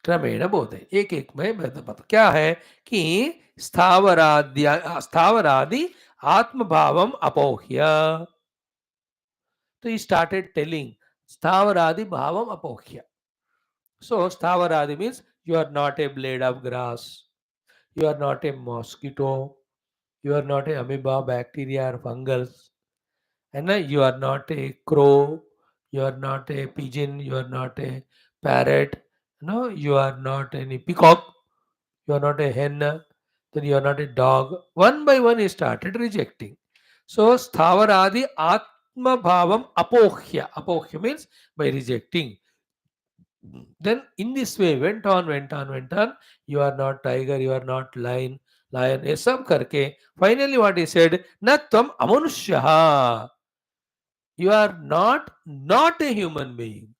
क्रमेण बोधे एक एक में बता क्या है कि स्थावरादि आत्मभावम अपोह्य. So he started telling Sthavaradi Bhavam Apokhya. So Sthavaradi means you are not a blade of grass, you are not a mosquito, you are not a amoeba, bacteria or fungus, and you are not a crow, you are not a pigeon, you are not a parrot, no, you are not any peacock, you are not a hen, then you are not a dog. One by one he started rejecting. So Sthavaradi Atma Bhavam Apokhya. Apokhya means by rejecting. Then in this way went on, went on, went on. You are not tiger, you are not lion, ये सब करके finally what he said, न त्वम अमनुष्यः. You are not a human being.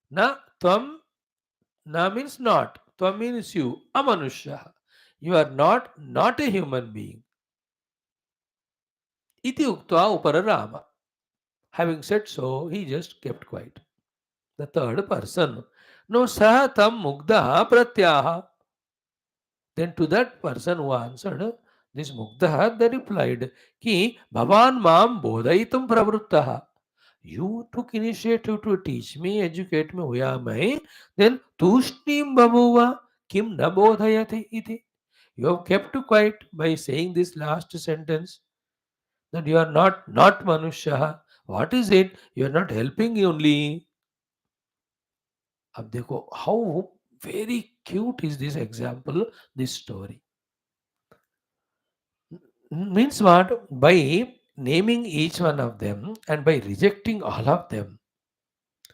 Na tvam, na means not. Tvam means you. Amanushya. You are not a human being. Iti uktva upararama. Having said so, he just kept quiet. The third person. No sahatam mugdaha pratyaha. Then to that person who answered, this mugdaha, they replied, Ki bhavan mam bodhaitum pravruttaha. You took initiative to teach me, educate me, who am I? Then tushnim babuva kim na bodhayati iti. You have kept quiet by saying this last sentence that you are not manushya. What is it? You are not helping only. अब देखो how very cute is this example, this story. Means what? By naming each one of them and by rejecting all of them,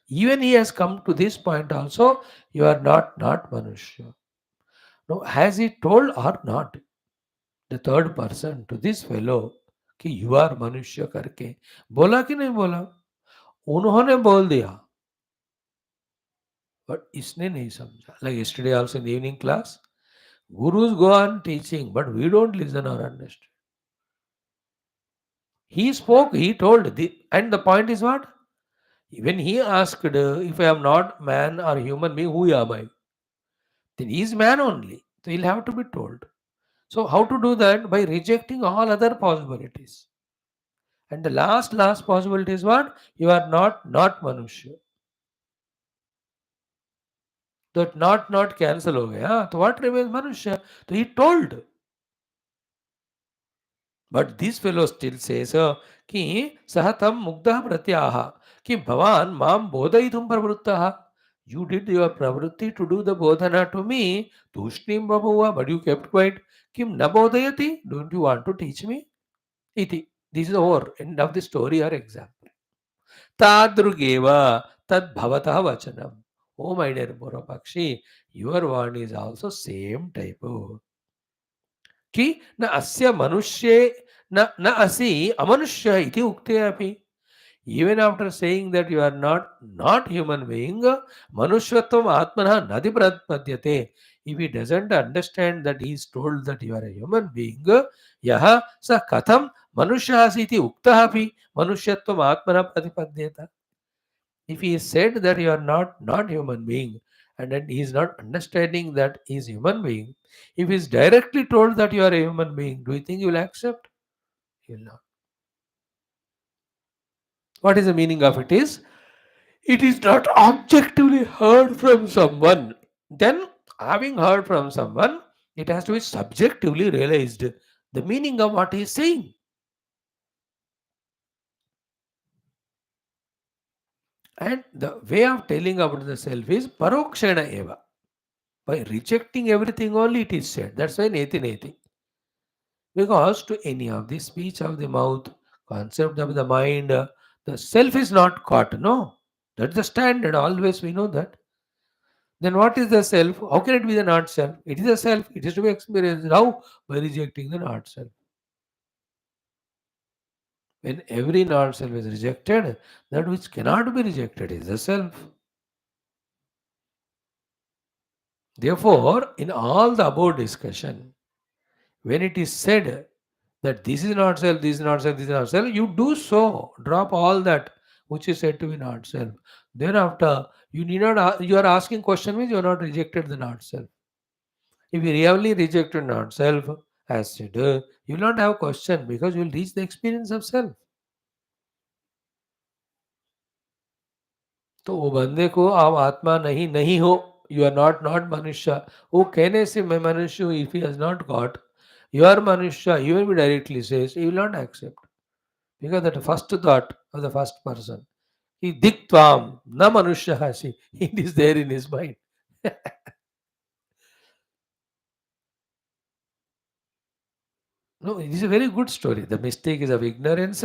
even he has come to this point also, you are not Manushya. No, has he told or not? The third person to this fellow कि you are मनुष्य करके बोला कि नहीं बोला? उन्होंने बोल दिया. बट इसने नहीं समझा. Like yesterday also in the evening class, gurus go on teaching, but we don't listen or understand. He spoke, he told, and the point is what? When he asked, if I am not man or human being, who am I? Then he is man only. So he'll have to be told. So how to do that? By rejecting all other possibilities. And the last possibility is what? You are not Manushya. That not cancel हो गया. So what remains Manushya? So he told. But this fellow still says कि सहतम मुग्धः प्रत्याह कि भवान माम बोधयितुम प्रवृत्तः. You did your pravritti to do the bodhana to me. Tushnim babuva, but you kept quiet. Kim na bodhayati? Don't you want to teach me? Iti. This is over. End of the story or example. Tadrugeva tad bhavatah vachanam. Oh my dear Borapakshi, your word is also same type. कि न अस्य मनुष्ये न असि अमनुष्य इति उक्ते अपि. Even after saying that you are not human being, manushvatvam atmanah nadi pradpadyate. If he doesn't understand that he is told that you are a human being, yaha sa katham manushya iti uktah api manushyatvam atmanah pratipadyata. If he said that you are not human being, and then he is not understanding that he is human being, if he is directly told that you are a human being, do you think you will accept? He will not. What is the meaning of it is, it is not objectively heard from someone. Then, having heard from someone, it has to be subjectively realized the meaning of what he is saying. And the way of telling about the self is parokshana eva. By rejecting everything only it is said. That's why neti neti. Because to any of the speech of the mouth, concept of the mind, the self is not caught. No. That's the standard. Always we know that. Then what is the self? How can it be the not self? It is a self. It is to be experienced. How? By rejecting the not self. When every not self is rejected, that which cannot be rejected is the self. Therefore, in all the above discussion, when it is said that this is not self, this is not self, this is not self, you do so. Drop all that which is said to be not self. Thereafter, you need not. You are asking question means you are not rejected the not self. If you really rejected not self, as said, you will not have question because you will reach the experience of self. तो वो बंदे को आप आत्मा नहीं नहीं हो, you are not मनुष्य, वो कहने से मैं मनुष्य हूँ, if he has not got you are मनुष्य, you will be directly says you will not accept because that first thought of the first person, he diktvam na manushya hasi, it is there in his mind. No, it is a very good story. The mistake is of ignorance.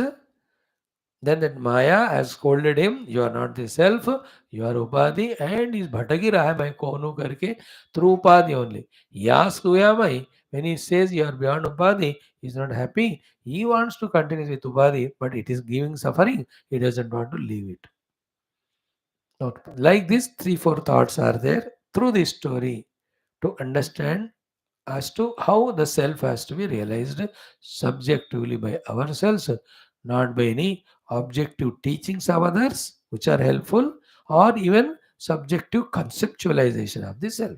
Then that Maya has scolded him, you are not the self, you are Upadhi, and is bhatagi raha hai main kaun hu karke, through Upadhi only. He asks, who am I? When he says you are beyond Upadhi, he is not happy. He wants to continue with Upadhi, but it is giving suffering. He doesn't want to leave it. Now, like this, three, four thoughts are there through this story to understand as to how the self has to be realized subjectively by ourselves, not by any objective teachings of others, which are helpful, or even subjective conceptualization of the self.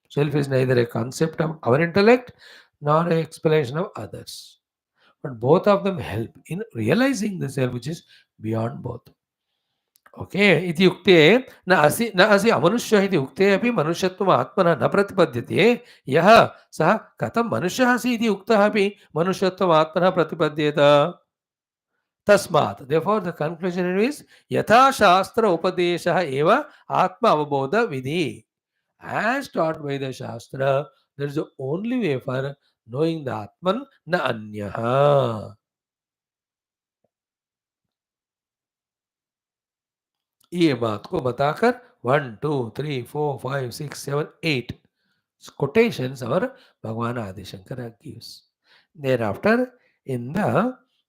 Self is neither a concept of our intellect nor an explanation of others. But both of them help in realizing the self, which is beyond both. Okay इति उक्ते न असि अमनुष्यः इति उक्ते अपि मनुष्यत्वम् आत्मनः न प्रतिपद्यते यः सः कथं मनुष्यः अस्ति इति उक्तः अपि मनुष्यत्वम् आत्मनः प्रतिपद्येत तस्मात् therefore the conclusion is यथा शास्त्र उपदेशः एव आत्म अवबोध विधि as taught by the shastra there is the only way for knowing the atman na anyah. ये बात को बताकर 1 2 3 4 5 6 7 8 quotations our Bhagwan Adi Shankara gives. Thereafter, in the